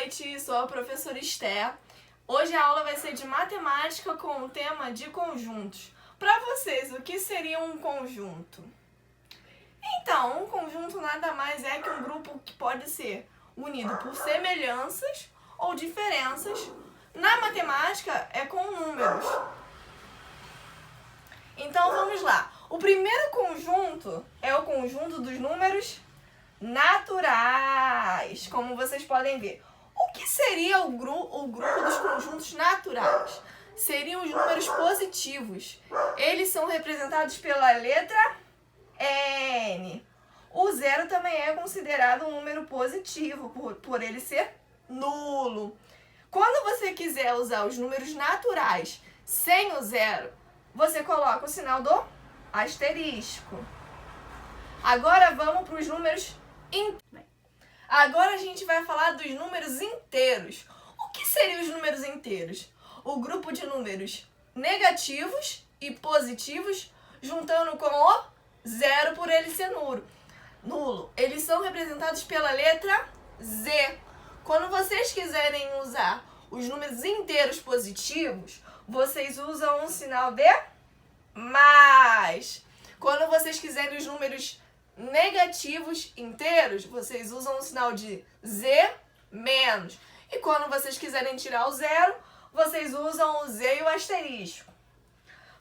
noite, sou a professora Esté. Hoje a aula vai ser de matemática com o tema de conjuntos. Para vocês, o que seria um conjunto? Então, um conjunto nada mais é que um grupo que pode ser unido por semelhanças ou diferenças. Na matemática é com números. Então vamos lá. O primeiro conjunto é o conjunto dos números naturais, como vocês podem ver. O que seria o grupo dos conjuntos naturais? Seriam os números positivos. Eles são representados pela letra N. O zero também é considerado um número positivo, por ele ser nulo. Quando você quiser usar os números naturais sem o zero, você coloca o sinal do asterisco. Agora vamos para os números inteiros. Agora a gente vai falar dos números inteiros. O que seriam os números inteiros? O grupo de números negativos e positivos, juntando com o zero por ele ser nulo. Eles são representados pela letra Z. Quando vocês quiserem usar os números inteiros positivos, vocês usam um sinal de mais. Quando vocês quiserem os números negativos inteiros, vocês usam o sinal de Z menos. E quando vocês quiserem tirar o zero, vocês usam o Z e o asterisco.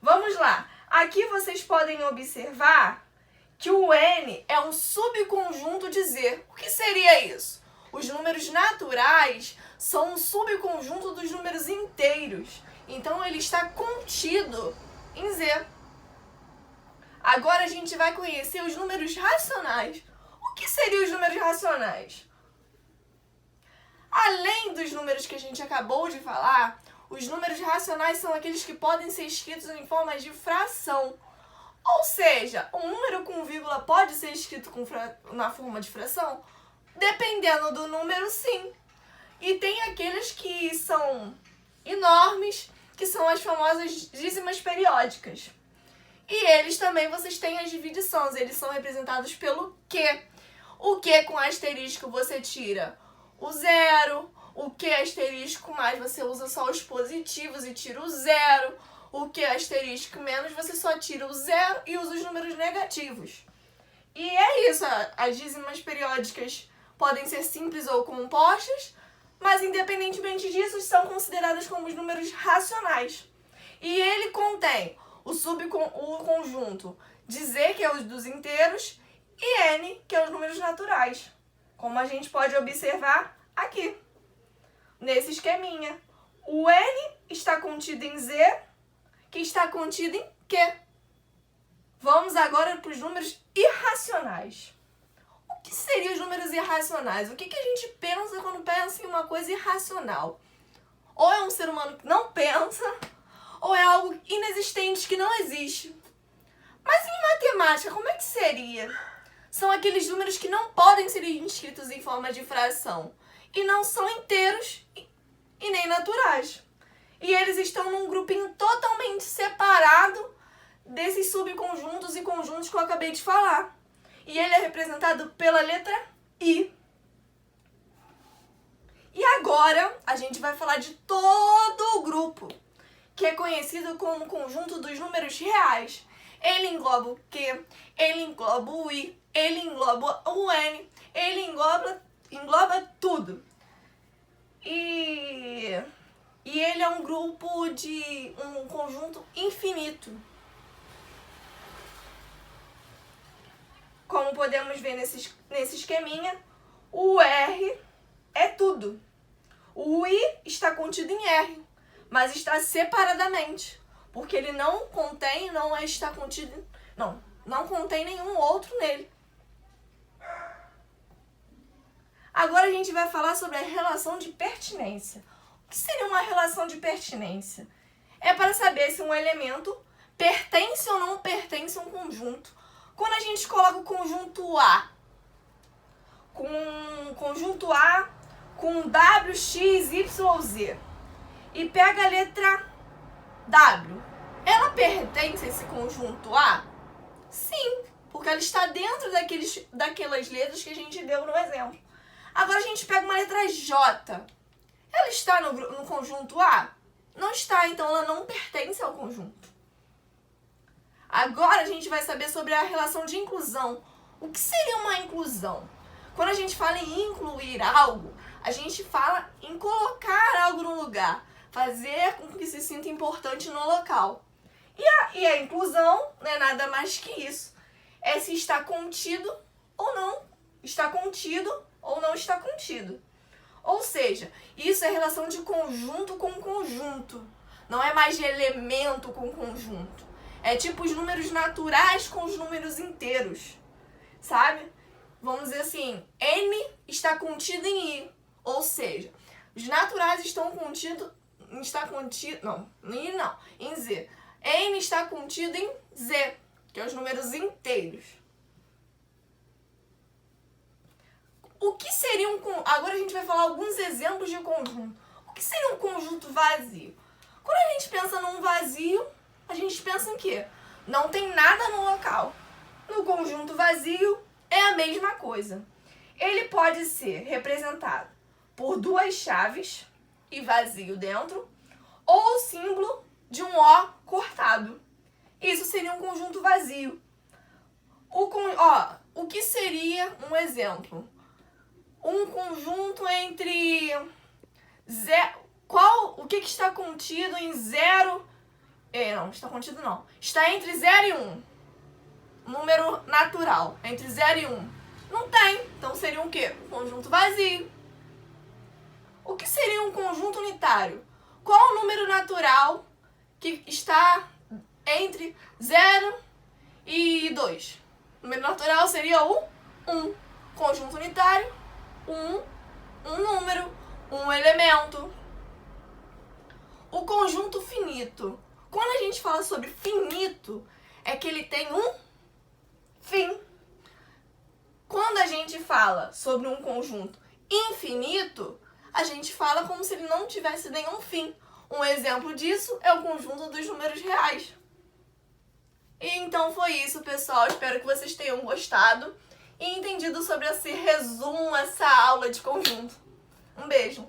Vamos lá. Aqui vocês podem observar que o N é um subconjunto de Z. O que seria isso? Os números naturais são um subconjunto dos números inteiros. Então ele está contido em Z. Agora a gente vai conhecer os números racionais. O que seriam os números racionais? Além dos números que a gente acabou de falar, os números racionais são aqueles que podem ser escritos em forma de fração. Ou seja, um número com vírgula pode ser escrito na forma de fração? Dependendo do número, sim. E tem aqueles que são enormes, que são as famosas dízimas periódicas. E eles também, vocês têm as dividições, eles são representados pelo Q. O Q com asterisco você tira o zero, o Q asterisco mais você usa só os positivos e tira o zero, o Q asterisco menos você só tira o zero e usa os números negativos. E é isso, as dízimas periódicas podem ser simples ou compostas, mas independentemente disso são consideradas como os números racionais. E ele contém o conjunto de Z, que é os dos inteiros, e N, que é os números naturais. Como a gente pode observar aqui, nesse esqueminha. O N está contido em Z, que está contido em Q. Vamos agora para os números irracionais. O que seriam os números irracionais? O que a gente pensa quando pensa em uma coisa irracional? Ou é um ser humano que não pensa, ou é algo inexistente que não existe. Mas em matemática, como é que seria? São aqueles números que não podem ser inscritos em forma de fração. E não são inteiros e nem naturais. E eles estão num grupinho totalmente separado desses subconjuntos e conjuntos que eu acabei de falar. E ele é representado pela letra I. E agora a gente vai falar de todo o grupo, que é conhecido como conjunto dos números reais. Ele engloba o Q, ele engloba o I, ele engloba o N, ele engloba tudo. E ele é um grupo de um conjunto infinito. Como podemos ver nesse esqueminha, o R é tudo. O I está contido em R, mas está separadamente, porque ele não contém nenhum outro nele. Agora a gente vai falar sobre a relação de pertinência. O que seria uma relação de pertinência? É para saber se um elemento pertence ou não pertence a um conjunto. Quando a gente coloca o conjunto A com W, X, Y, Z e pega a letra W, ela pertence a esse conjunto A? Sim, porque ela está dentro daquelas letras que a gente deu no exemplo. Agora a gente pega uma letra J. Ela está no conjunto A? Não está, então ela não pertence ao conjunto. Agora a gente vai saber sobre a relação de inclusão. O que seria uma inclusão? Quando a gente fala em incluir algo, a gente fala em colocar algo no lugar, fazer com que se sinta importante no local. E a inclusão não é nada mais que isso. É se está contido ou não. Está contido ou não está contido. Ou seja, isso é relação de conjunto com conjunto. Não é mais de elemento com conjunto. É tipo os números naturais com os números inteiros. Sabe? Vamos dizer assim, N está contido em I. Ou seja, os naturais estão contidos... em Z. N está contido em Z, que é os números inteiros. O que seria Agora a gente vai falar alguns exemplos de conjunto. O que seria um conjunto vazio? Quando a gente pensa num vazio, a gente pensa em quê? Não tem nada no local. No conjunto vazio é a mesma coisa. Ele pode ser representado por duas chaves e vazio dentro, ou o símbolo de um O cortado. Isso seria um conjunto vazio. O que seria um exemplo? Um conjunto entre o que está contido em 0? Não, está contido não. Está entre 0 e 1. Número natural, entre 0 e 1. Não tem, então seria um quê? Um conjunto vazio. O que seria um conjunto unitário? Qual o número natural que está entre 0 e 2? O número natural seria o 1. Conjunto unitário, um número, um elemento. O conjunto finito. Quando a gente fala sobre finito, é que ele tem um fim. Quando a gente fala sobre um conjunto infinito, a gente fala como se ele não tivesse nenhum fim. Um exemplo disso é o conjunto dos números reais. E então foi isso, pessoal. Espero que vocês tenham gostado e entendido sobre esse resumo, essa aula de conjunto. Um beijo!